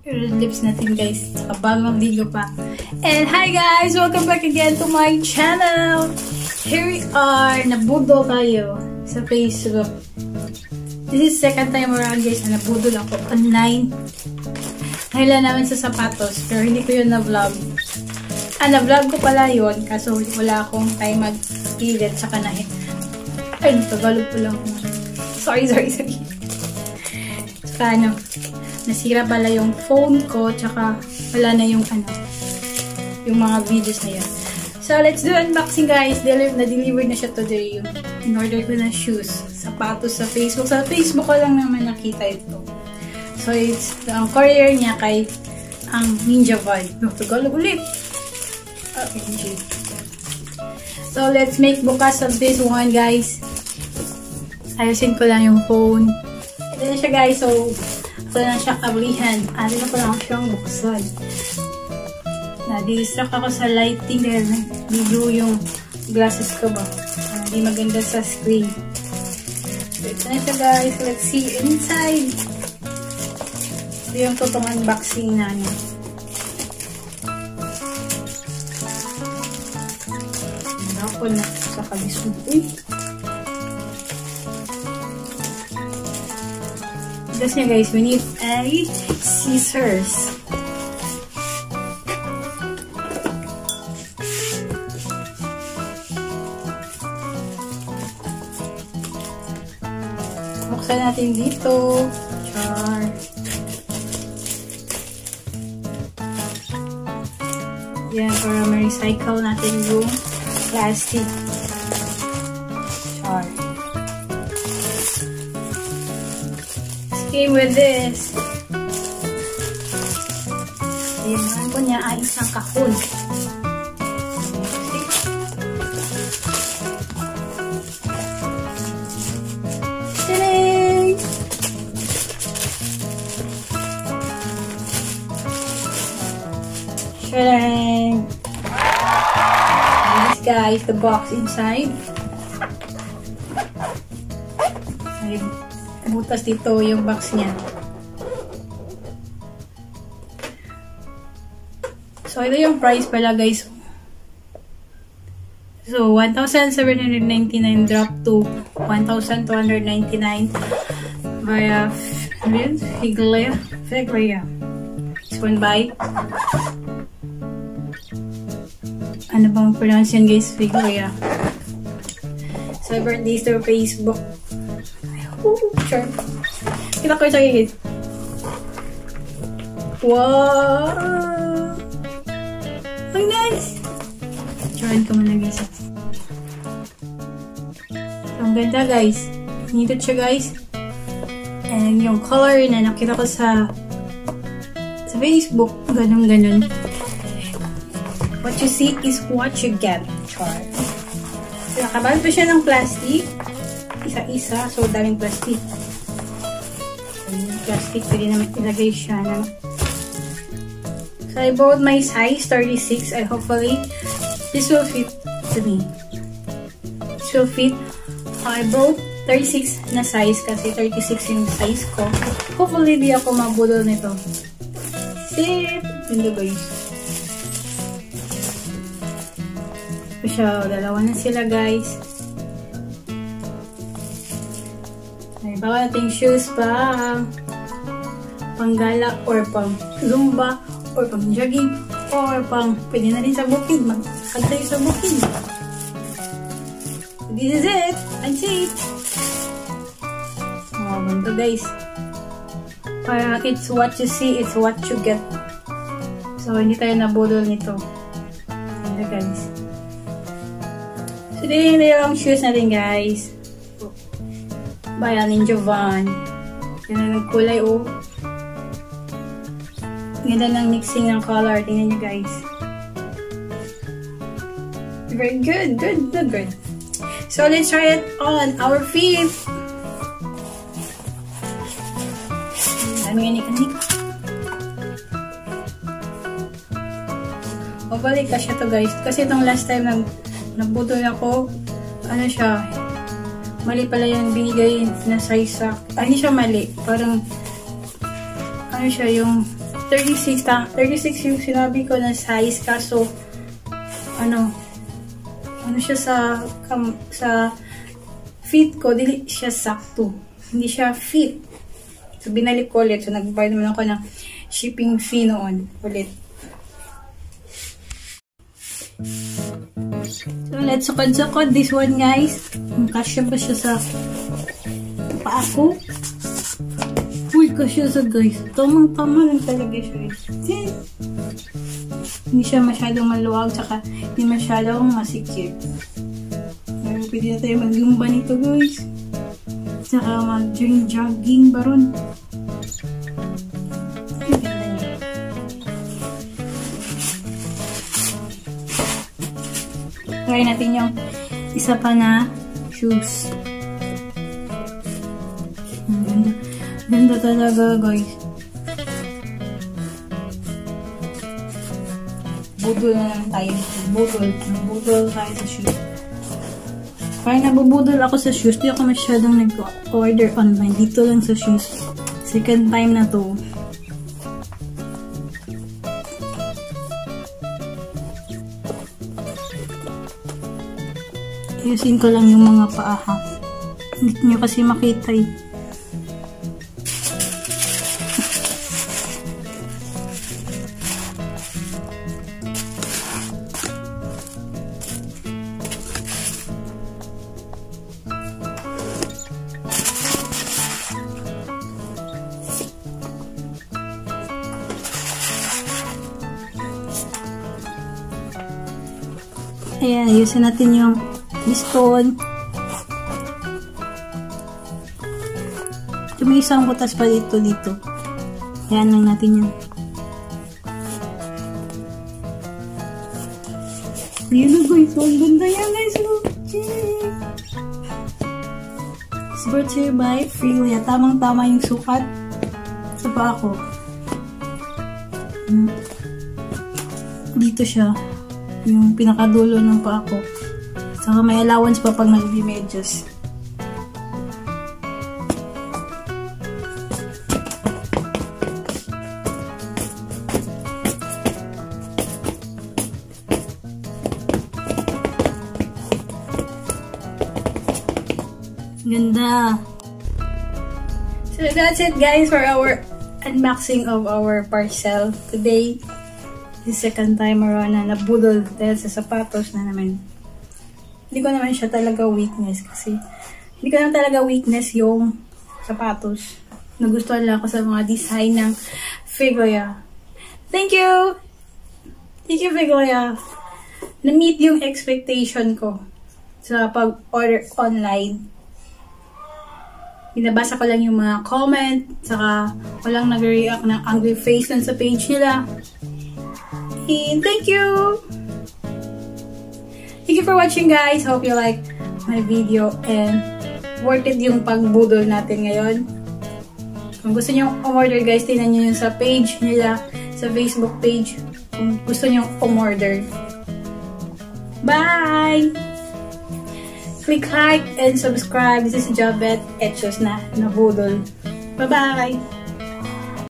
Yung lips natin guys. Saka bagong video pa. And hi guys! Welcome back again to my channel! Here we are! Nabudol tayo sa Facebook. This is second time around guys na nabudol ako online. Ngayon namin sa sapatos. Pero hindi ko yun na-vlog. Na-vlog ko pala yun. Kaso wala akong time mag-edit sa kanahin. Ay, Tagalog ko lang. Sorry. Saka nasira pala yung phone ko. Tsaka wala na yung yung mga videos na yun. So, let's do unboxing guys. Na-deliver na siya today. Yung in-order ko na shoes. Sapatos sa Facebook. Sa Facebook ko lang naman nakita ito. So, it's ang courier niya kay ang Ninja Vibe. Tagalog ulit. Okay. So, let's make bukas of this one guys. Ayusin ko lang yung phone. Ito na siya guys. So, ito na siya kablihan. Atin na ko lang siyang buksan. Na-distract ako sa lighting dahil video yung glasses ko ba. Hindi maganda sa screen. So, ito na siya guys. Let's see inside. Ito yung totoong unboxing namin. Ako na sa kalisod. Tapos niya guys, we need a scissors. Buksan natin dito. Char. Yan, para ma-recycle natin yung plastic. Char. Came with this. Ayan po niya ay isang kahon. Tadang! Tadang! This guys, the box inside. Butas dito yung box niya. So, ito yung price pala guys. So, 1,799 drop to 1,299 via Figlia. This one by ano bang pronounce yan guys? Figlia. So, birthdays to Facebook. Sure. Kita ko siya guys. Wow! Ang nice! Try ko muna guys. So, ang ganda guys. Nito siya guys. And yung color na nakita ko sa Facebook. Ganun. What you see is what you get. Char. So, nakabal pa siya ng plastic. Isa-isa. So, daming plastic. Plastic. Pwede naman ilagay siya na. So, I bought my size 36. I hopefully this will fit to me. This will fit. I bought 36 na size kasi 36 yung size ko. Hopefully, di ako mabudol nito. See? Hindi guys. So, dalawa na sila guys. May baka nating shoes pa panggala or pang zumba or pang jogging or pang pwede na rin sa bukid. Mag-hag tayo sa bukid. This is it. That's it. Oh, ganito guys. Parang it's what you see, it's what you get. So, hindi tayo nabudol nito. Ganito guys. So, dito yung shoes natin guys. By Ninja Van. Yan ang kulay oh. Ganda ng mixing ng color. Tingnan nyo guys. Very good. Good. So let's try it on our feet. Dami anik-anik. Mabalik ka siya to guys. Kasi itong last time nagbudol ako. Ano siya? Mali pala yung binigay na size sa... hindi siya mali. Parang ano siya, yung 36 yung sinabi ko na size, kaso ano siya sa fit ko, dili siya sakto, hindi siya fit. So binalik ko ulit, so nagbayad naman ako ng shipping fee noon ulit. So let's sukod this one, guys. Kasya ba siya sa paa ko? Uy, kasya sa, guys. Tamang-tama lang talaga siya, guys. Hindi siya masyadong maluwag, saka hindi masyadong masikip. Pero pwede na tayo mag-zumba nito, guys. Saka mag-jogging baron. Try natin yung isa pa na shoes. Ganda talaga, guys. Budol na lang tayo. Budol tayo sa shoes. Parang nabubudol ako sa shoes. Di ako masyadong nag-order online. Dito lang sa shoes. Second time na to. Ayusin ko lang yung mga paa, ha. Hindi nyo kasi makita eh. Ayan, ayusin natin yung piston. May isang butas pa dito. Ayan lang natin yan. Ayan na, guys. Ang ganda yan, guys. It's brought to you by Freelia. Tamang-tama yung sukat sa paa ko. Dito siya. Yung pinakadulo ng paa ko. Saka may allowance pa pag nag-medyas. Ganda! So that's it, guys, for our unboxing of our parcel today. The second time around na nabudol dahil sa sapatos na naman. Hindi ko naman siya talaga weakness kasi hindi ko naman talaga weakness yung sapatos. Nagustuhan lang ako sa mga design ng Figlia. Thank you! Thank you, Figlia. Na-meet yung expectation ko sa pag-order online. Binabasa ko lang yung mga comment, saka walang nag-react ng angry face lang sa page nila. And thank you! Thank you for watching, guys. Hope you like my video and worth it yung pagbudol natin ngayon. Kung gusto nyo umorder, guys, tingnan nyo yun sa page nila, sa Facebook page, kung gusto nyo umorder. Bye! Click like and subscribe. This is Jobet Etchos na nabudol. Bye-bye!